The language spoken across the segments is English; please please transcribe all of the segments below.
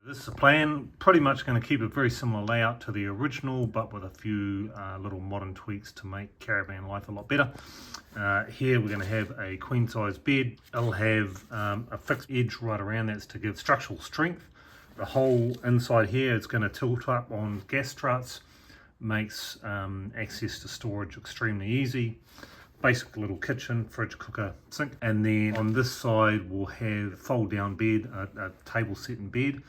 This is the plan, pretty much going to keep a very similar layout to the original, but with a few little modern tweaks to make caravan life a lot better. Here we're going to have a queen size bed. It'll have a fixed edge right around that's to give structural strength. The whole inside here is going to tilt up on gas struts, makes access to storage extremely easy. Basic little kitchen, fridge, cooker, sink. And then on this side we'll have fold down bed, a table set in bed.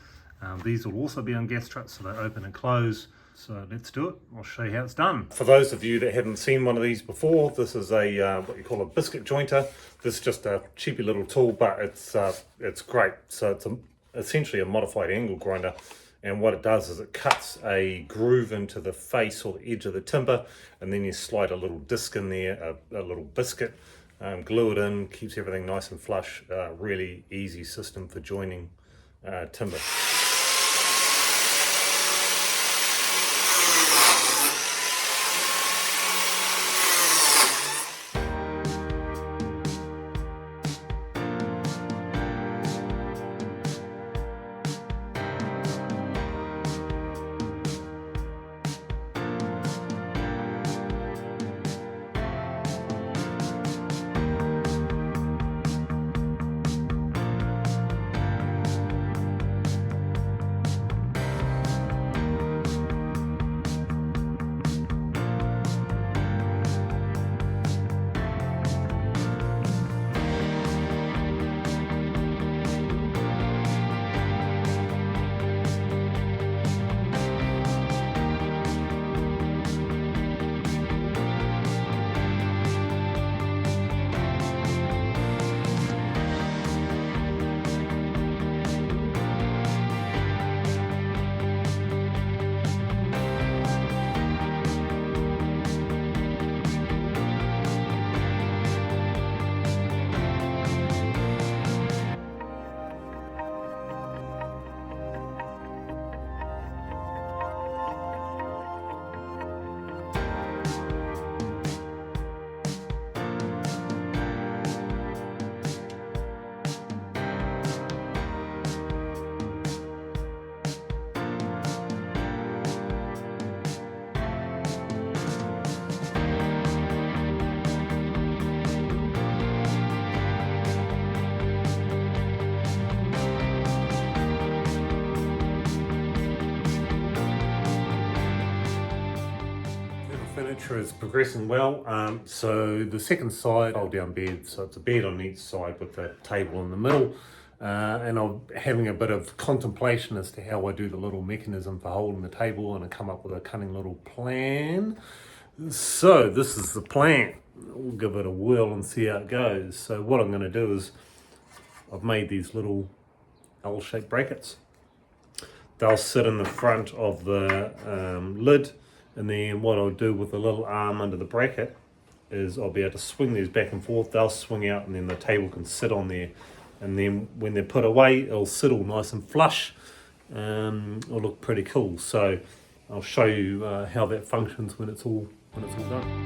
These will also be on gas struts, so they open and close. So let's do it. I'll show you how it's done. For those of you that haven't seen one of these before, this is a what you call a biscuit jointer. This is just a cheapy little tool, but it's great. So it's essentially a modified angle grinder, and what it does is it cuts a groove into the face or the edge of the timber, and then you slide a little disc in there, a little biscuit, glue it in, keeps everything nice and flush. Really easy system for joining timber. Furniture is progressing well. So the second side, fold down bed, so it's a bed on each side with a table in the middle. And I'm having a bit of contemplation as to how I do the little mechanism for holding the table, and I come up with a cunning little plan. So this is the plan. We'll give it a whirl and see how it goes. So what I'm going to do is I've made these little L-shaped brackets. They'll sit in the front of the lid. And then what I'll do with the little arm under the bracket is I'll be able to swing these back and forth. They'll swing out, and then the table can sit on there. And then when they're put away, it'll sit all nice and flush. It'll look pretty cool. So I'll show you how that functions when it's all done.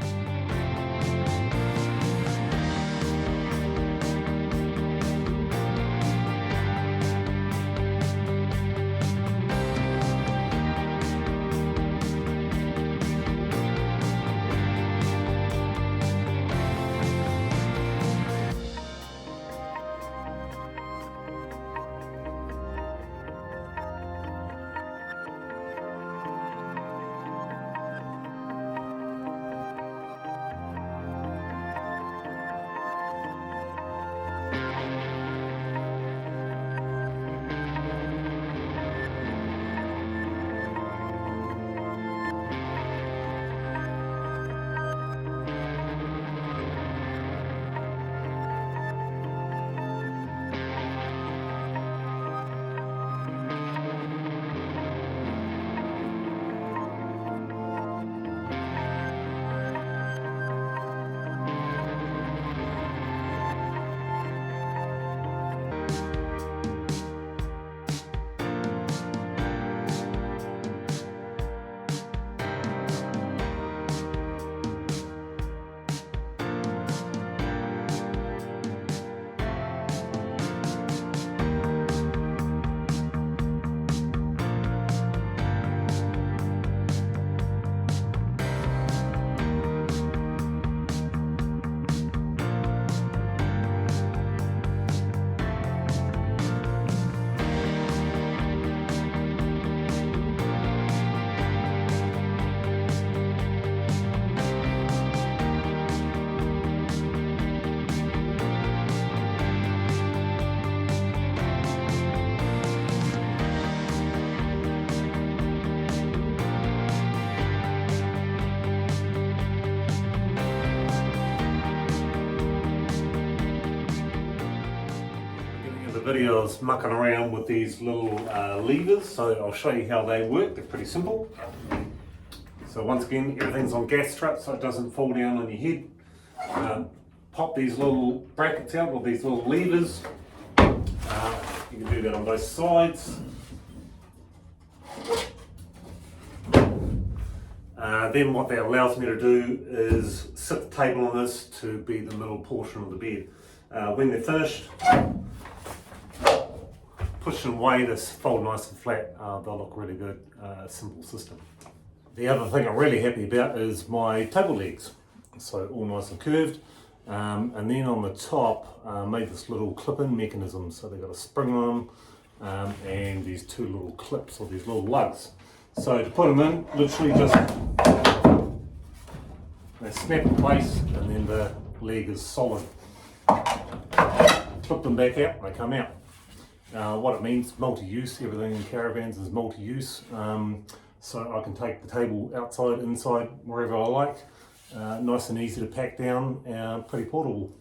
video I was mucking around with these little levers, so I'll show you how they work. They're pretty simple. So once again, everything's on gas strut so it doesn't fall down on your head. Pop these little brackets out with these little levers. You can do that on both sides. Then what that allows me to do is sit the table on this to be the middle portion of the bed. When they're finished, push and weigh this, fold nice and flat. They'll look really good. Simple system. The other thing I'm really happy about is my table legs. So all nice and curved. And then on the top, made this little clip-in mechanism. So they've got a spring on them and these two little clips or these little lugs. So to put them in, literally just they snap in place and then the leg is solid. Flip them back out, they come out. What it means, multi-use, everything in caravans is multi-use. So I can take the table outside, inside, wherever I like. Nice and easy to pack down, pretty portable.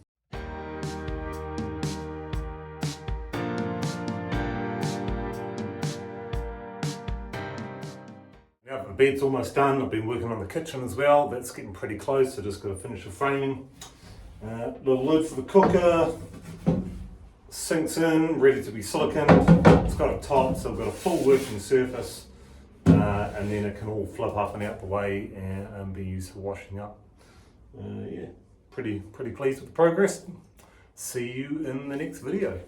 Now the bed's almost done. I've been working on the kitchen as well. That's getting pretty close, so just got to finish the framing. Little lid for the cooker. Sinks in, ready to be siliconed. It's got a top, so I've got a full working surface. And then it can all flip up and out the way and be used for washing up. Yeah, pretty pleased with the progress. See you in the next video.